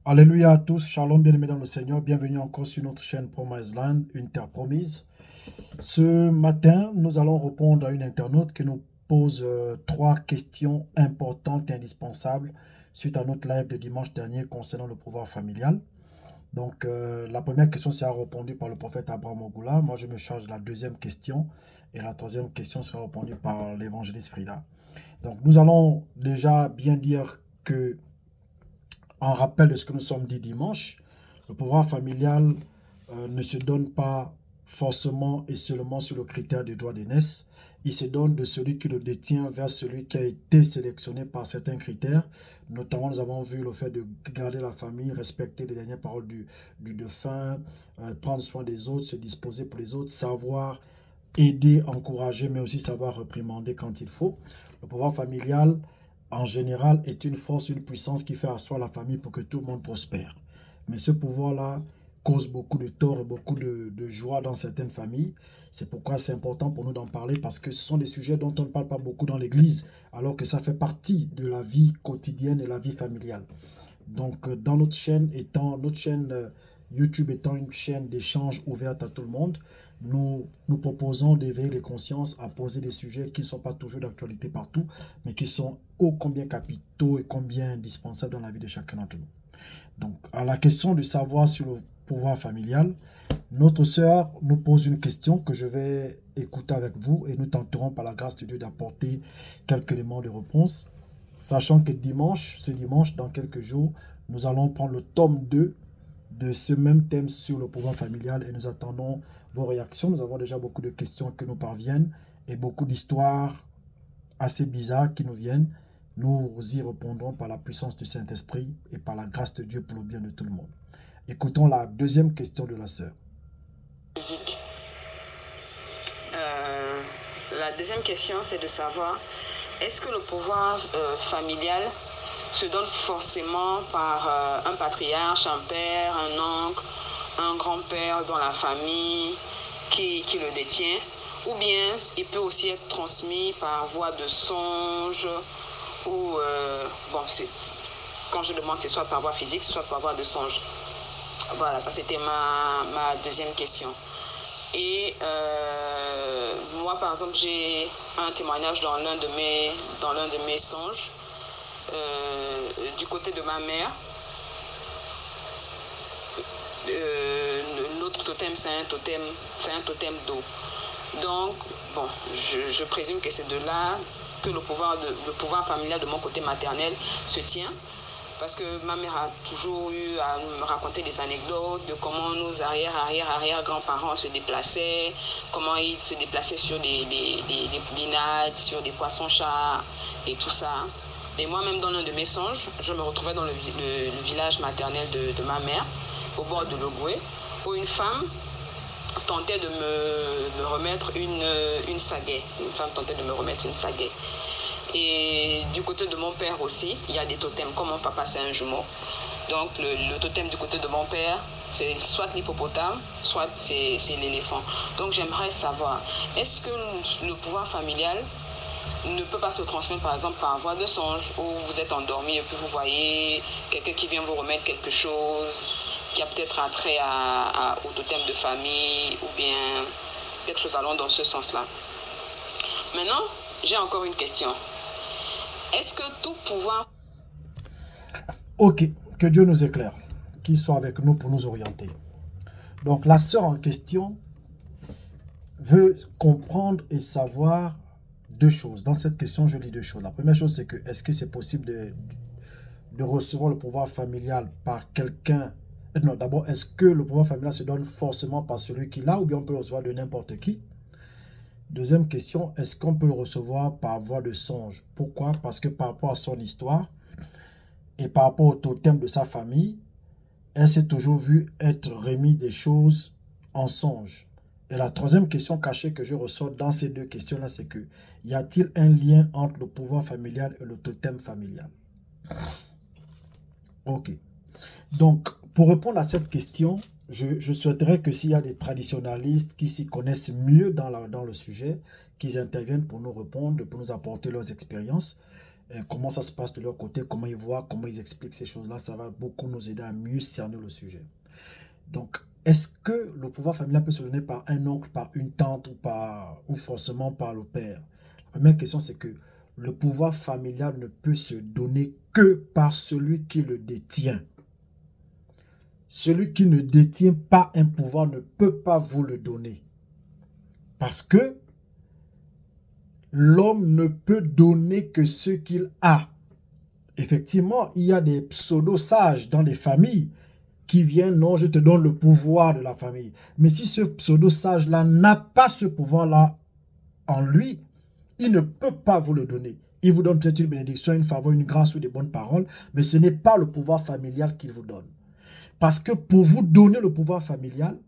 Alléluia à tous, shalom, bien-aimés dans le Seigneur, bienvenue encore sur notre chaîne Promise Land, une terre promise. Ce matin, nous allons répondre à une internaute qui nous pose trois questions importantes et indispensables suite à notre live de dimanche dernier concernant le pouvoir familial. Donc, la première question sera répondue par le prophète Abraham Ogoula. Moi, je me charge de la deuxième question et la troisième question sera répondue par l'évangéliste Frida. Donc, nous allons déjà bien dire que en rappel de ce que nous sommes dit dimanche, le pouvoir familial ne se donne pas forcément et seulement sur le critère du droit d'aînesse. Il se donne de celui qui le détient vers celui qui a été sélectionné par certains critères. Notamment, nous avons vu le fait de garder la famille, respecter les dernières paroles du défunt, prendre soin des autres, se disposer pour les autres, savoir aider, encourager, mais aussi savoir réprimander quand il faut. Le pouvoir familial, en général, est une force, une puissance qui fait asseoir la famille pour que tout le monde prospère. Mais ce pouvoir-là cause beaucoup de tort et beaucoup de joie dans certaines familles. C'est pourquoi c'est important pour nous d'en parler, parce que ce sont des sujets dont on ne parle pas beaucoup dans l'Église, alors que ça fait partie de la vie quotidienne et la vie familiale. Donc, dans notre chaîne YouTube étant une chaîne d'échange ouverte à tout le monde, nous proposons d'éveiller les consciences à poser des sujets qui ne sont pas toujours d'actualité partout, mais qui sont ô combien capitaux et combien indispensables dans la vie de chacun d'entre nous. Donc, à la question du savoir sur le pouvoir familial, notre sœur nous pose une question que je vais écouter avec vous et nous tenterons par la grâce de Dieu d'apporter quelques éléments de réponse. Sachant que ce dimanche, dans quelques jours, nous allons prendre le tome 2 de ce même thème sur le pouvoir familial et nous attendons vos réactions. Nous avons déjà beaucoup de questions qui nous parviennent et beaucoup d'histoires assez bizarres qui nous viennent. Nous y répondrons par la puissance du Saint-Esprit et par la grâce de Dieu pour le bien de tout le monde. Écoutons la deuxième question de la sœur. La deuxième question, c'est de savoir, est-ce que le pouvoir familial se donne forcément par un patriarche, un père, un oncle, un grand-père dans la famille qui le détient, ou bien il peut aussi être transmis par voie de songe, ou, quand je demande, c'est soit par voie physique, soit par voie de songe. Voilà, ça c'était ma deuxième question. Et moi, par exemple, j'ai un témoignage dans l'un de mes songes. Du côté de ma mère, notre totem, c'est un totem d'eau. Donc, bon, je présume que c'est de là que le pouvoir familial de mon côté maternel se tient. Parce que ma mère a toujours eu à me raconter des anecdotes de comment nos arrière-grands-parents se déplaçaient, comment ils se déplaçaient sur des poulinades, sur des poissons-chats et tout ça. Et moi-même, dans l'un de mes songes, je me retrouvais dans le village maternel de ma mère, au bord de l'Ogoué, où une femme tentait de me remettre une sagaie. Une femme tentait de me remettre une sagaie. Et du côté de mon père aussi, il y a des totems. Comme mon papa, c'est un jumeau. Donc, le totem du côté de mon père, c'est soit l'hippopotame, soit c'est l'éléphant. Donc, j'aimerais savoir, est-ce que le pouvoir familial ne peut pas se transmettre, par exemple, par voie de songe, où vous êtes endormi et puis vous voyez quelqu'un qui vient vous remettre quelque chose qui a peut-être un trait au totem de famille, ou bien quelque chose allant dans ce sens-là. Maintenant, j'ai encore une question. Est-ce que tout pouvoir... Ok, que Dieu nous éclaire, qu'il soit avec nous pour nous orienter. Donc la sœur en question veut comprendre et savoir deux choses. Dans cette question, je lis deux choses. La première chose, c'est que est-ce que c'est possible de recevoir le pouvoir familial par quelqu'un? Non, d'abord, est-ce que le pouvoir familial se donne forcément par celui qui l'a ou bien on peut le recevoir de n'importe qui? Deuxième question, est-ce qu'on peut le recevoir par voie de songe? Pourquoi? Parce que par rapport à son histoire et par rapport au totem de sa famille, elle s'est toujours vue être remis des choses en songe. Et la troisième question cachée que je ressors dans ces deux questions-là, c'est que y a-t-il un lien entre le pouvoir familial et le totem familial? Ok. Donc, pour répondre à cette question, je souhaiterais que s'il y a des traditionalistes qui s'y connaissent mieux dans le sujet, qu'ils interviennent pour nous répondre, pour nous apporter leurs expériences. comment ça se passe de leur côté, comment ils voient, comment ils expliquent ces choses-là. Ça va beaucoup nous aider à mieux cerner le sujet. Donc, est-ce que le pouvoir familial peut se donner par un oncle, par une tante ou forcément par le père? La première question, c'est que le pouvoir familial ne peut se donner que par celui qui le détient. Celui qui ne détient pas un pouvoir ne peut pas vous le donner. Parce que l'homme ne peut donner que ce qu'il a. Effectivement, il y a des pseudo-sages dans les familles qui viennent, non, je te donne le pouvoir de la famille. Mais si ce pseudo-sage-là n'a pas ce pouvoir-là en lui, il ne peut pas vous le donner. Il vous donne peut-être une bénédiction, une faveur, une grâce ou des bonnes paroles, mais ce n'est pas le pouvoir familial qu'il vous donne. Parce que pour vous donner le pouvoir familial,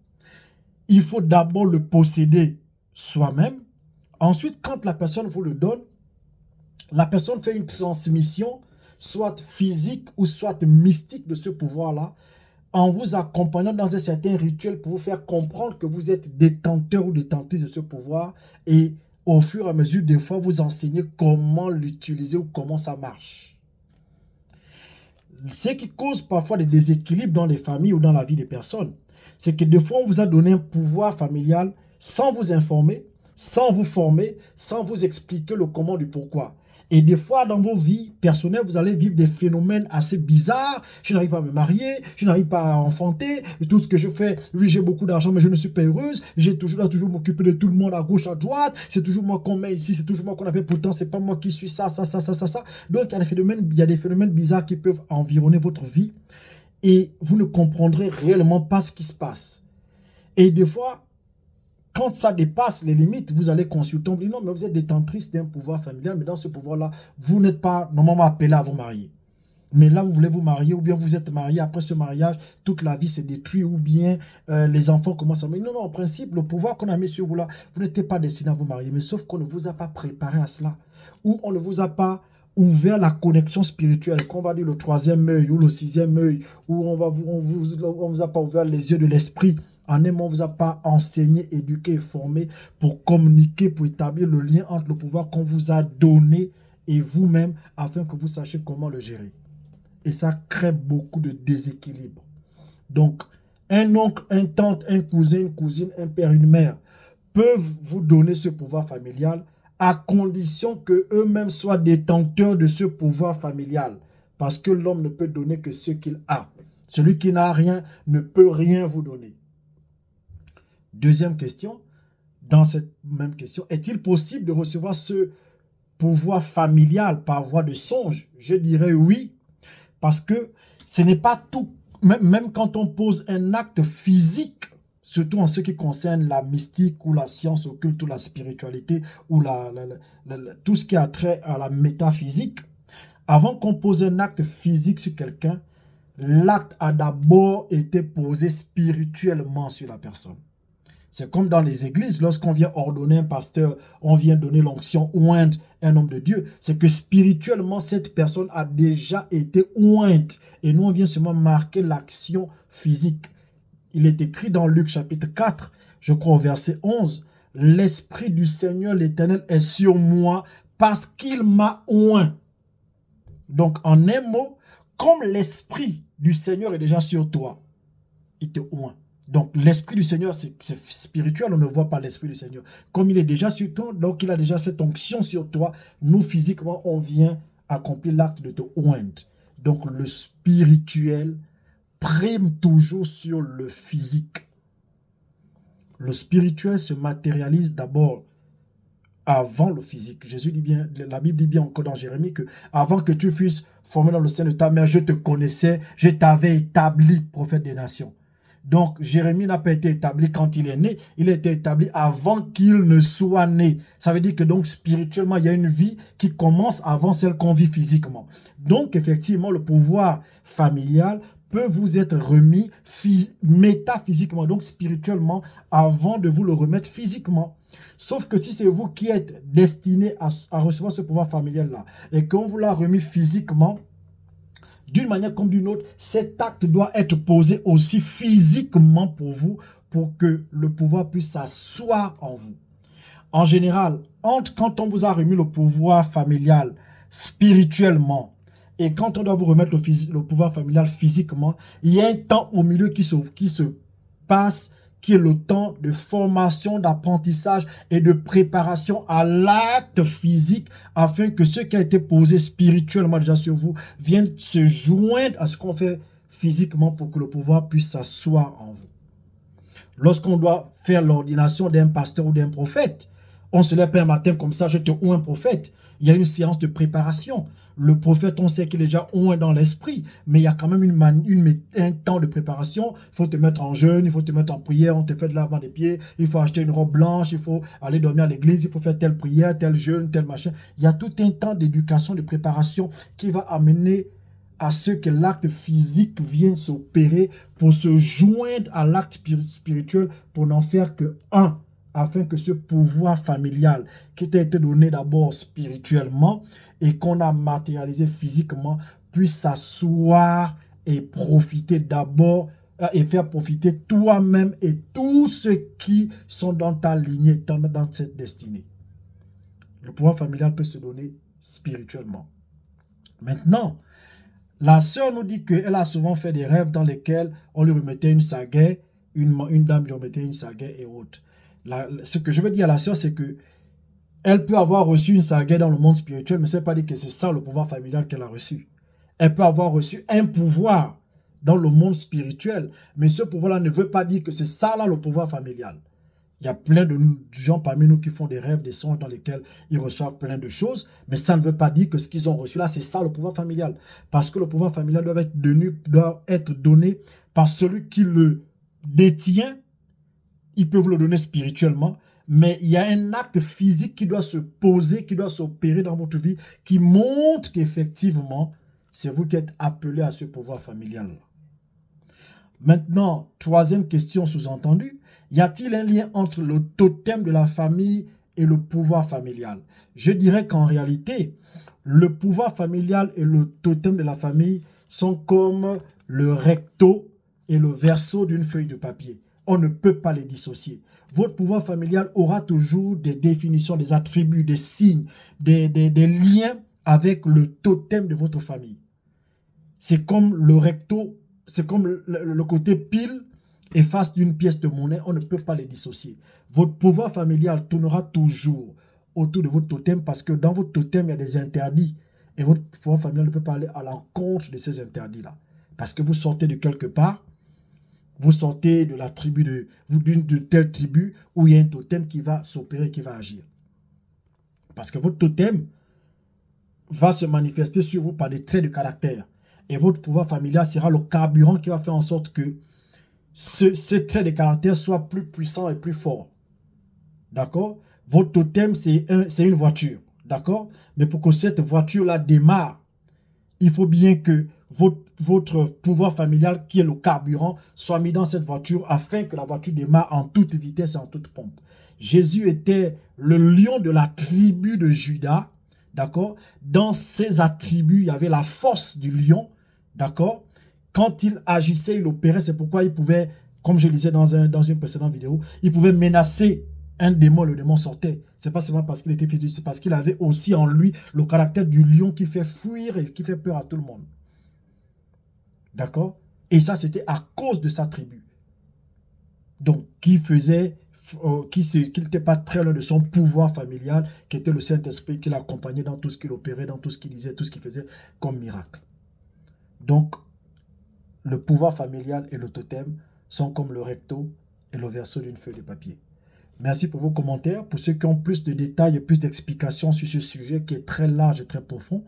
il faut d'abord le posséder soi-même. Ensuite, quand la personne vous le donne, la personne fait une transmission, soit physique ou soit mystique de ce pouvoir-là, en vous accompagnant dans un certain rituel pour vous faire comprendre que vous êtes détenteur ou détentrice de ce pouvoir et au fur et à mesure, des fois, vous enseignez comment l'utiliser ou comment ça marche. Ce qui cause parfois des déséquilibres dans les familles ou dans la vie des personnes, c'est que des fois, on vous a donné un pouvoir familial sans vous informer, sans vous former, sans vous expliquer le comment du pourquoi. Et des fois, dans vos vies personnelles, vous allez vivre des phénomènes assez bizarres. Je n'arrive pas à me marier, je n'arrive pas à enfanter. Tout ce que je fais, oui, j'ai beaucoup d'argent, mais je ne suis pas heureuse. Je dois toujours m'occuper de tout le monde à gauche, à droite. C'est toujours moi qu'on met ici, c'est toujours moi qu'on appelle. Pourtant, c'est pas moi qui suis ça. Donc, il y a des phénomènes bizarres qui peuvent environner votre vie. Et vous ne comprendrez réellement pas ce qui se passe. Et des fois, quand ça dépasse les limites, vous allez consulter, on dit non, mais vous êtes détentrice d'un pouvoir familial, mais dans ce pouvoir-là, vous n'êtes pas normalement appelé à vous marier. Mais là, vous voulez vous marier, ou bien vous êtes marié, après ce mariage, toute la vie s'est détruite, ou bien les enfants commencent à... Non, en principe, le pouvoir qu'on a mis sur vous là, vous n'êtes pas destiné à vous marier, mais sauf qu'on ne vous a pas préparé à cela, ou on ne vous a pas ouvert la connexion spirituelle, qu'on va dire le 3e œil, ou le 6e œil, ou on vous a pas ouvert les yeux de l'esprit. En un mot, on ne vous a pas enseigné, éduqué et formé pour communiquer, pour établir le lien entre le pouvoir qu'on vous a donné et vous-même, afin que vous sachiez comment le gérer. Et ça crée beaucoup de déséquilibre. Donc, un oncle, un tante, un cousin, une cousine, un père, une mère peuvent vous donner ce pouvoir familial à condition qu'eux-mêmes soient détenteurs de ce pouvoir familial. Parce que l'homme ne peut donner que ce qu'il a. Celui qui n'a rien ne peut rien vous donner. Deuxième question, dans cette même question, est-il possible de recevoir ce pouvoir familial par voie de songe? Je dirais oui, parce que ce n'est pas tout, même quand on pose un acte physique, surtout en ce qui concerne la mystique ou la science occulte ou la spiritualité ou tout ce qui a trait à la métaphysique, avant qu'on pose un acte physique sur quelqu'un, l'acte a d'abord été posé spirituellement sur la personne. C'est comme dans les églises, lorsqu'on vient ordonner un pasteur, on vient donner l'onction, oindre un homme de Dieu. C'est que spirituellement, cette personne a déjà été ointe. Et nous, on vient seulement marquer l'action physique. Il est écrit dans Luc chapitre 4, je crois au verset 11, « L'Esprit du Seigneur l'Éternel est sur moi parce qu'il m'a oint. » Donc, en un mot, comme l'Esprit du Seigneur est déjà sur toi, il te oint. Donc, l'Esprit du Seigneur, c'est spirituel, on ne voit pas l'Esprit du Seigneur. Comme il est déjà sur toi, donc il a déjà cette onction sur toi, nous, physiquement, on vient accomplir l'acte de te oindre. Donc, le spirituel prime toujours sur le physique. Le spirituel se matérialise d'abord avant le physique. Jésus dit bien, la Bible dit bien encore dans Jérémie que avant que tu fusses formé dans le sein de ta mère, je te connaissais, je t'avais établi prophète des nations. Donc, Jérémie n'a pas été établi quand il est né, il a été établi avant qu'il ne soit né. Ça veut dire que donc spirituellement, il y a une vie qui commence avant celle qu'on vit physiquement. Donc, effectivement, le pouvoir familial peut vous être remis métaphysiquement, donc spirituellement, avant de vous le remettre physiquement. Sauf que si c'est vous qui êtes destiné à recevoir ce pouvoir familial-là, et qu'on vous l'a remis physiquement, d'une manière comme d'une autre, cet acte doit être posé aussi physiquement pour vous, pour que le pouvoir puisse s'asseoir en vous. En général, quand on vous a remis le pouvoir familial spirituellement. Et quand on doit vous remettre le pouvoir familial physiquement, il y a un temps au milieu qui se passe, qui est le temps de formation, d'apprentissage et de préparation à l'acte physique, afin que ce qui a été posé spirituellement déjà sur vous vienne se joindre à ce qu'on fait physiquement pour que le pouvoir puisse s'asseoir en vous. Lorsqu'on doit faire l'ordination d'un pasteur ou d'un prophète, on se lève pas un matin comme ça, je te oins un prophète. Il y a une séance de préparation. Le prophète, on sait qu'il est déjà oint dans l'esprit, mais il y a quand même un temps de préparation. Il faut te mettre en jeûne, il faut te mettre en prière, on te fait de lavement des pieds, il faut acheter une robe blanche, il faut aller dormir à l'église, il faut faire telle prière, tel jeûne, tel machin. Il y a tout un temps d'éducation, de préparation qui va amener à ce que l'acte physique vienne s'opérer pour se joindre à l'acte spirituel pour n'en faire que un, afin que ce pouvoir familial qui t'a été donné d'abord spirituellement et qu'on a matérialisé physiquement puisse s'asseoir et profiter d'abord et faire profiter toi-même et tous ceux qui sont dans ta lignée, dans cette destinée. Le pouvoir familial peut se donner spirituellement. Maintenant, la sœur nous dit qu'elle a souvent fait des rêves dans lesquels on lui remettait une sagaie, une dame lui remettait une sagaie et autres. Ce que je veux dire à la sœur, c'est que elle peut avoir reçu une sagaie dans le monde spirituel, mais ce n'est pas dire que c'est ça le pouvoir familial qu'elle a reçu. Elle peut avoir reçu un pouvoir dans le monde spirituel, mais ce pouvoir-là ne veut pas dire que c'est ça là le pouvoir familial. Il y a plein de gens parmi nous qui font des rêves, des songes dans lesquels ils reçoivent plein de choses, mais ça ne veut pas dire que ce qu'ils ont reçu là, c'est ça le pouvoir familial. Parce que le pouvoir familial doit être donné par celui qui le détient. Ils peuvent le donner spirituellement, mais il y a un acte physique qui doit se poser, qui doit s'opérer dans votre vie, qui montre qu'effectivement, c'est vous qui êtes appelé à ce pouvoir familial. Maintenant, troisième question sous-entendue, y a-t-il un lien entre le totem de la famille et le pouvoir familial? Je dirais qu'en réalité, le pouvoir familial et le totem de la famille sont comme le recto et le verso d'une feuille de papier. On ne peut pas les dissocier. Votre pouvoir familial aura toujours des définitions, des attributs, des signes, des liens avec le totem de votre famille. C'est comme le recto, c'est comme le côté pile et face d'une pièce de monnaie, on ne peut pas les dissocier. Votre pouvoir familial tournera toujours autour de votre totem parce que dans votre totem, il y a des interdits. Et votre pouvoir familial ne peut pas aller à l'encontre de ces interdits-là. Parce que vous sortez de quelque part, vous sortez de la tribu de telle tribu où il y a un totem qui va s'opérer, qui va agir. Parce que votre totem va se manifester sur vous par des traits de caractère. Et votre pouvoir familial sera le carburant qui va faire en sorte que ce trait de caractère soit plus puissant et plus fort. D'accord? Votre totem, c'est une voiture. D'accord? Mais pour que cette voiture-là démarre, il faut bien que votre pouvoir familial, qui est le carburant, soit mis dans cette voiture afin que la voiture démarre en toute vitesse et en toute pompe. Jésus était le lion de la tribu de Juda. D'accord? Dans ses attributs, il y avait la force du lion. D'accord? Quand il agissait, il opérait, c'est pourquoi il pouvait, comme je le disais dans une précédente vidéo, il pouvait menacer un démon, le démon sortait. C'est pas seulement parce qu'il était physique, c'est parce qu'il avait aussi en lui le caractère du lion qui fait fuir et qui fait peur à tout le monde. D'accord? Et ça, c'était à cause de sa tribu. Donc, qui n'était pas très loin de son pouvoir familial, qui était le Saint-Esprit qui l'accompagnait dans tout ce qu'il opérait, dans tout ce qu'il disait, tout ce qu'il faisait comme miracle. Donc, le pouvoir familial et le totem sont comme le recto et le verso d'une feuille de papier. Merci pour vos commentaires. Pour ceux qui ont plus de détails et plus d'explications sur ce sujet qui est très large et très profond,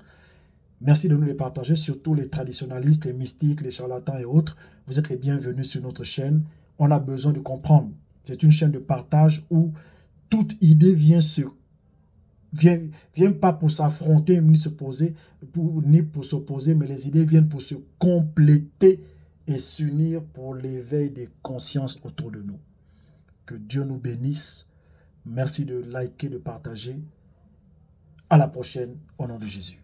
merci de nous les partager, surtout les traditionalistes, les mystiques, les charlatans et autres. Vous êtes les bienvenus sur notre chaîne. On a besoin de comprendre. C'est une chaîne de partage où toute idée vient pas pour s'affronter ni pour s'opposer, mais les idées viennent pour se compléter et s'unir pour l'éveil des consciences autour de nous. Que Dieu nous bénisse. Merci de liker, de partager. À la prochaine, au nom de Jésus.